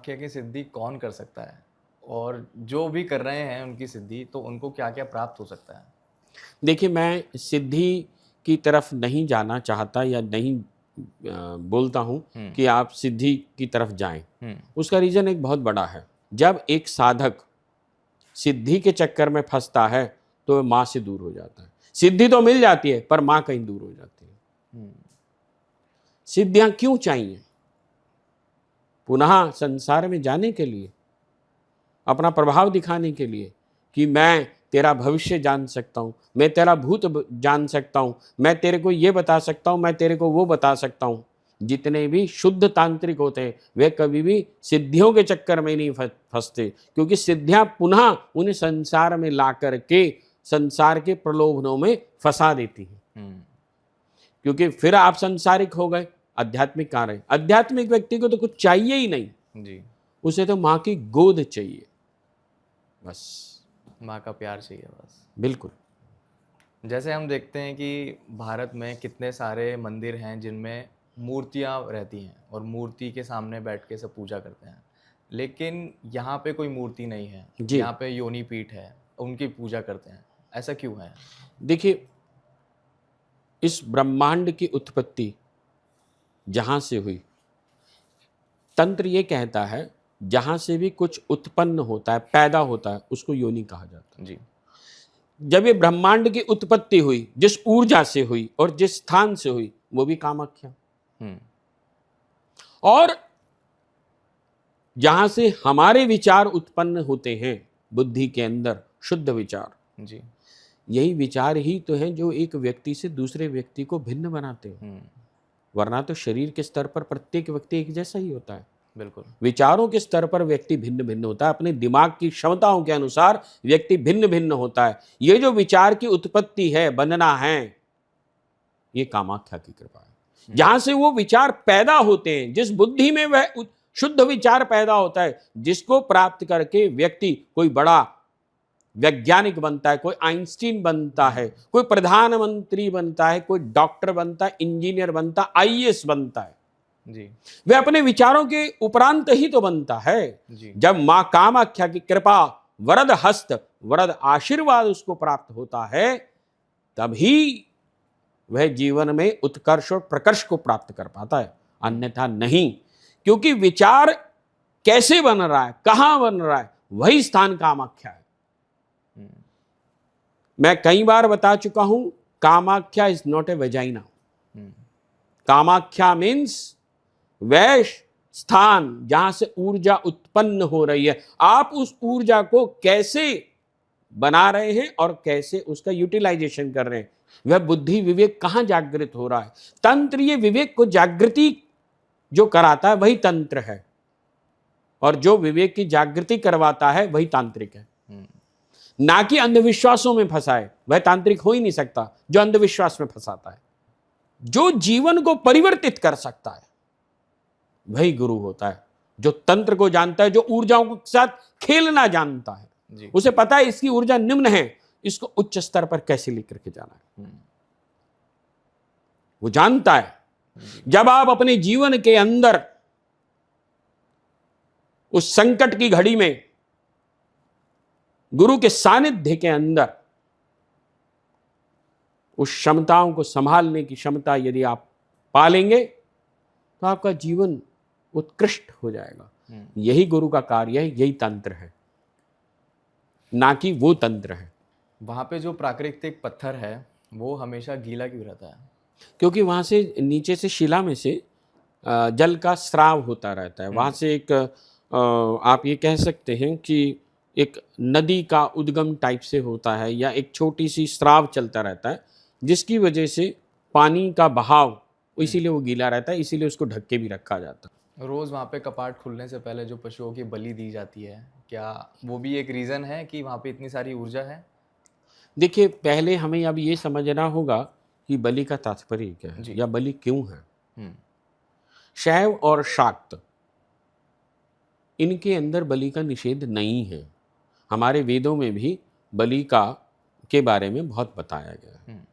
कामाख्या की सिद्धि कौन कर सकता है? और जो भी कर रहे हैं उनकी सिद्धि, तो उनको क्या-क्या प्राप्त हो सकता है? देखिए, मैं सिद्धि की तरफ नहीं जाना चाहता या नहीं बोलता हूँ हुँ, कि आप सिद्धि की तरफ जाएँ। हुँ, उसका रीज़न एक बहुत बड़ा है। जब एक साधक सिद्धि के चक्कर में फँसता है, तो वह माँ से दूर हो जाता है। सिद्धि तो मिल जाती है, पर माँ कहीं दूर हो जाती है। हुँ, सिद्धियाँ क्यों चाहिए? पुनः संसार में जाने के लिए, अपना प्रभाव दिखाने के लिए कि मैं तेरा भविष्य जान सकता हूँ, मैं तेरा जान सकता हूँ, मैं तेरे को ये बता सकता हूँ, मैं तेरे को वो बता सकता हूँ। जितने भी शुद्ध तांत्रिक होते हैं, वे कभी भी सिद्धियों के चक्कर में नहीं फंसते, क्योंकि सिद्धियां पुनः उन्हें संसार में ला करके संसार के प्रलोभनों में फंसा देती हैं। हुँ, क्योंकि फिर आप संसारिक हो गए, आध्यात्मिक कहाँ रहे? आध्यात्मिक व्यक्ति को तो कुछ चाहिए ही नहीं, जी, उसे तो माँ की गोद चाहिए बस। माँ का प्यार चाहिए बस। बिल्कुल। जैसे हम देखते हैं कि भारत में कितने सारे मंदिर हैं जिनमें मूर्तियाँ रहती हैं और मूर्ति के सामने बैठ के सब पूजा करते हैं। लेकिन यहाँ पे कोई मूर्ति नहीं है, जी। यहाँ पे योनि पीठ है, उनकी पूजा करते हैं। ऐसा क्यों है? देखिए, इस ब्रह्मांड की उत्पत्ति जहाँ से हुई, तंत्र ये कहता है, जहाँ से भी कुछ उत्पन्न होता है, पैदा होता है, उसको योनि कहा जाता जी। है। जब ये ब्रह्मांड की उत्पत्ति हुई, जिस ऊर्जा से हुई और जिस स्थान से हुई, वो भी कामाख्या। हुँ, और जहाँ से हमारे विचार उत्पन्न होते हैं, बुद्धि के अंदर शुद्ध विचार, जी। यही विचार ही तो हैं जो एक व्यक्ति से दूसरे व्यक्ति को भिन्न बनाते हैं। हुँ, वरना तो शरीर के स्तर पर प्रत्येक व्यक्ति एक जैसा ही होता है। बिल्कुल। विचारों के स्तर पर व्यक्ति भिन्न भिन्न होता है, अपने दिमाग की क्षमताओं के अनुसार व्यक्ति भिन्न भिन्न होता है। ये जो विचार की उत्पत्ति है, बनना है, ये कामाख्या की कृपा है। हुँ, जहां से वो विचार पैदा होते हैं, जिस बुद्धि में वह शुद्ध विचार पैदा होता है, जिसको प्राप्त करके व्यक्ति कोई बड़ा वैज्ञानिक बनता है, कोई आइंस्टीन बनता है, कोई प्रधानमंत्री बनता है, कोई डॉक्टर बनता है, इंजीनियर बनता है, आईएएस बनता है, जी, वह अपने विचारों के उपरांत ही तो बनता है। जी। जब मां कामाख्या की कृपा, वरद हस्त, वरद आशीर्वाद उसको प्राप्त होता है, तभी वह जीवन में उत्कर्ष और प्रकर्ष को प्राप्त कर पाता है, अन्यथा नहीं। क्योंकि विचार कैसे बन रहा है, कहां बन रहा है, वही स्थान कामाख्या है। हुँ, मैं कई बार बता चुका हूं, Kamakhya is not a vagina. Hmm, Kamakhya means वह स्थान जहां से ऊर्जा उत्पन्न हो रही है। आप उस ऊर्जा को कैसे बना रहे हैं और कैसे उसका यूटिलाइजेशन कर रहे हैं, वह बुद्धि विवेक कहां जागृत हो रहा है। तंत्र ये विवेक को जागृति जो कराता है वही तंत्र है, और जो विवेक की जागृति करवाता है वही तांत्रिक है। हुँ, ना कि अंधविश्वासों में फंसाए, वह तांत्रिक हो ही नहीं सकता जो अंधविश्वास में फंसाता है। जो जीवन को परिवर्तित कर सकता है वही गुरु होता है, जो तंत्र को जानता है, जो ऊर्जाओं के साथ खेलना जानता है। जी। उसे पता है इसकी ऊर्जा निम्न है, इसको उच्च स्तर पर कैसे लेकर के जाना है, हुँ, वो जानता है। जी, जब आप अपने जीवन के अंदर उस संकट की घड़ी में गुरु के सानिध्य के अंदर उस क्षमताओं को संभालने की क्षमता यदि आप पालेंगे, तो आपका जीवन उत्कृष्ट हो जाएगा। हुँ, यही गुरु का कार्य है, यही तंत्र है, ना कि वो तंत्र है। वहाँ पे जो प्राकृतिक पत्थर है, वो हमेशा गीला क्यों रहता है? क्योंकि वहां से नीचे से शिला में से जल का स्राव होता रहता है। वहां हुँ, से एक आप ये कह सकते हैं कि एक नदी का उद्गम टाइप से होता है, या एक छोटी सी स्राव चलता रहता है, जिसकी वजह से पानी का बहाव, हुँ। इसीलिए वो गीला रहता है, इसीलिए उसको ढक के भी रखा जाता रोज़ वहाँ पे कपाट खुलने से पहले जो पशुओं की बलि दी जाती है, क्या वो भी एक रीज़न है कि वहाँ पे इतनी सारी ऊर्जा है? है। देखिए, पहले हमें अब ये समझना होगा कि बलि का तात्पर्य क्या है जी। या बलि क्यों है। हुँ, शैव और शाक्त, इनके अंदर बलि का निषेध नहीं है। हमारे वेदों में भी बलि का के बारे में बहुत बताया गया है। हुँ,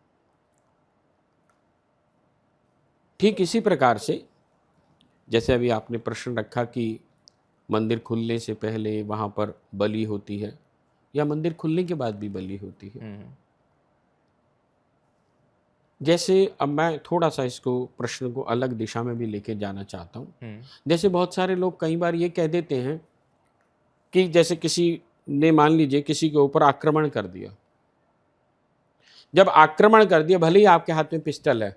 ठीक इसी प्रकार से, जैसे अभी आपने प्रश्न रखा कि मंदिर खुलने से पहले वहाँ पर बलि होती है या मंदिर खुलने के बाद भी बलि होती है। जैसे अब मैं थोड़ा सा इसको प्रश्न को अलग दिशा में भी लेके जाना चाहता हूँ। जैसे बहुत सारे लोग कई बार ये कह देते हैं कि जैसे किसी ने मान लीजिए किसी के ऊपर आक्रमण कर दिया, जब आक्रमण कर दिया भले ही आपके हाथ में पिस्टल है,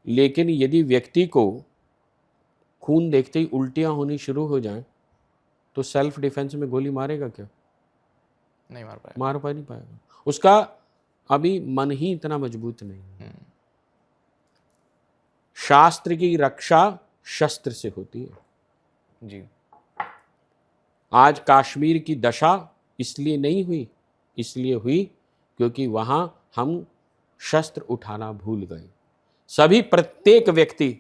लेकिन यदि व्यक्ति को खून देखते ही उल्टियां होनी शुरू हो जाएं तो सेल्फ डिफेंस में गोली मारेगा क्या? नहीं मार नहीं पाएगा। उसका अभी मन ही इतना मजबूत नहीं है। शास्त्र की रक्षा शस्त्र से होती है जी। आज कश्मीर की दशा इसलिए नहीं हुई, इसलिए हुई क्योंकि वहां हम शस्त्र उठाना भूल गए। सभी प्रत्येक व्यक्ति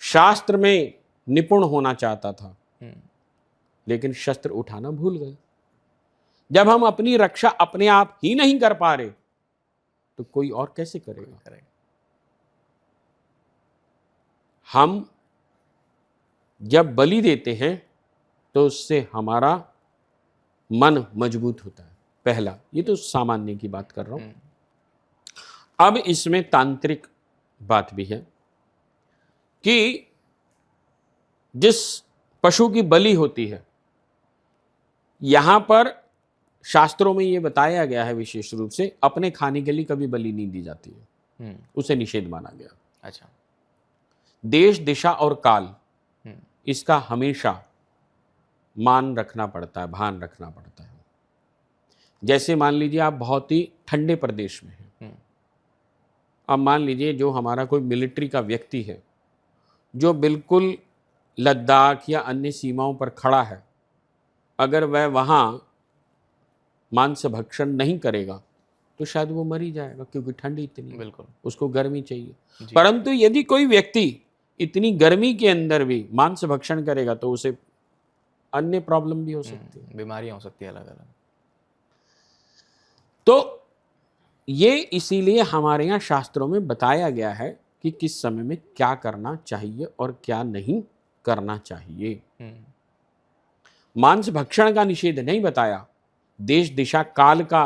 शास्त्र में निपुण होना चाहता था, लेकिन शस्त्र उठाना भूल गए। जब हम अपनी रक्षा अपने आप ही नहीं कर पा रहे तो कोई और कैसे करेगा? हम जब बलि देते हैं तो उससे हमारा मन मजबूत होता है। पहला, ये तो सामान्य की बात कर रहा हूं। अब इसमें तांत्रिक बात भी है कि जिस पशु की बलि होती है, यहां पर शास्त्रों में यह बताया गया है विशेष रूप से अपने खाने के लिए कभी बलि नहीं दी जाती है, उसे निषेध माना गया। अच्छा। देश, दिशा और काल, इसका हमेशा मान रखना पड़ता है, भान रखना पड़ता है। जैसे मान लीजिए आप बहुत ही ठंडे प्रदेश में हैं, अब मान लीजिए जो हमारा कोई मिलिट्री का व्यक्ति है जो बिल्कुल लद्दाख या अन्य सीमाओं पर खड़ा है, अगर वह वहाँ मांस भक्षण नहीं करेगा तो शायद वो मर ही जाएगा, क्योंकि ठंडी इतनी, बिल्कुल उसको गर्मी चाहिए। परंतु यदि कोई व्यक्ति इतनी गर्मी के अंदर भी मांस भक्षण करेगा तो उसे अन्य प्रॉब्लम भी हो सकती है, बीमारियां हो सकती है अलग अलग। तो ये इसीलिए हमारे यहाँ शास्त्रों में बताया गया है कि किस समय में क्या करना चाहिए और क्या नहीं करना चाहिए। मांस भक्षण का निषेध नहीं बताया, देश, दिशा, काल का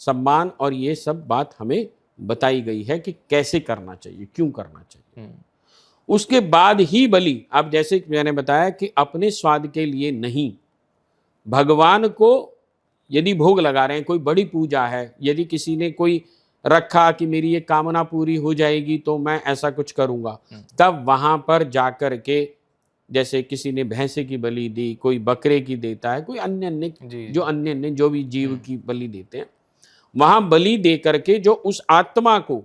सम्मान और ये सब बात हमें बताई गई है कि कैसे करना चाहिए, क्यों करना चाहिए। उसके बाद ही बलि, अब जैसे मैंने बताया कि अपने स्वाद के लिए नहीं, भगवान को यदि भोग लगा रहे हैं, कोई बड़ी पूजा है, यदि किसी ने कोई रखा कि मेरी ये कामना पूरी हो जाएगी तो मैं ऐसा कुछ करूंगा, तब वहां पर जाकर के जैसे किसी ने भैंसे की बलि दी, कोई बकरे की देता है, कोई अन्य अन्य जो भी जीव की बलि देते हैं, वहां बलि दे करके जो उस आत्मा को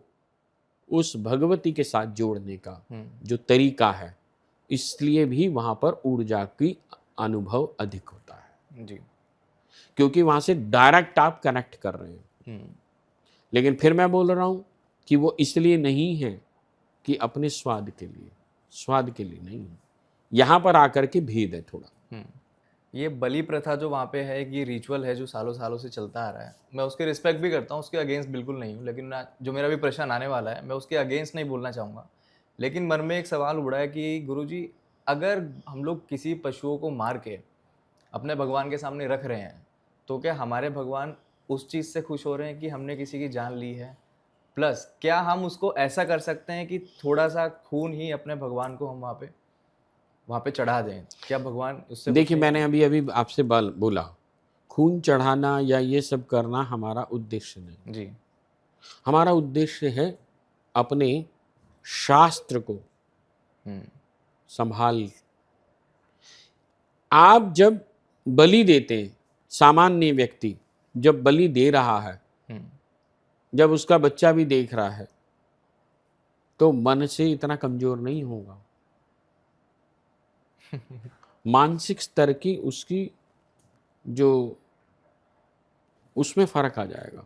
उस भगवती के साथ जोड़ने का जो तरीका है, इसलिए भी वहां पर ऊर्जा की अनुभव अधिक होता है जी, क्योंकि वहां से डायरेक्ट आप कनेक्ट कर रहे हैं। लेकिन फिर मैं बोल रहा हूं कि वो इसलिए नहीं है कि अपने स्वाद के लिए नहीं है। यहां पर आकर के भेद है थोड़ा। ये बलि प्रथा जो वहाँ पे है, ये रिचुअल है जो सालों सालों से चलता आ रहा है। मैं उसके रिस्पेक्ट भी करता हूँ, उसके अगेंस्ट बिल्कुल नहीं हूँ, लेकिन जो मेरा भी प्रश्न आने वाला है मैं उसके अगेंस्ट नहीं बोलना चाहूँगा। लेकिन मन में एक सवाल उड़ा है कि गुरुजी, अगर हम लोग किसी पशुओं को मार के अपने भगवान के सामने रख रहे हैं तो क्या हमारे भगवान उस चीज़ से खुश हो रहे हैं कि हमने किसी की जान ली है? प्लस क्या हम उसको ऐसा कर सकते हैं कि थोड़ा सा खून ही अपने भगवान को हम वहाँ पे चढ़ा दें? क्या भगवान उससे? देखिए, मैंने अभी आपसे बोला खून चढ़ाना या ये सब करना हमारा उद्देश्य नहीं जी। हमारा उद्देश्य है अपने शास्त्र को संभाल। आप जब बलि देते हैं, सामान्य व्यक्ति जब बलि दे रहा है, जब उसका बच्चा भी देख रहा है, तो मन से इतना कमजोर नहीं होगा। मानसिक स्तर की उसकी जो उसमें फर्क आ जाएगा।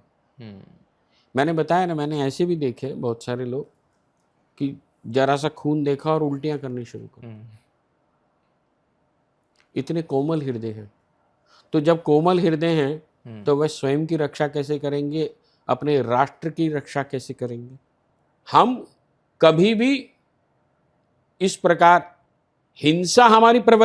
मैंने बताया ना, मैंने ऐसे भी देखे बहुत सारे लोग कि जरा सा खून देखा और उल्टियां करनी शुरू कर। इतने कोमल हृदय हैं। तो जब कोमल हृदय हैं तो वह स्वयं की रक्षा कैसे करेंगे, अपने राष्ट्र की रक्षा कैसे करेंगे? हम कभी भी इस प्रकार हिंसा हमारी प्रवृत्ति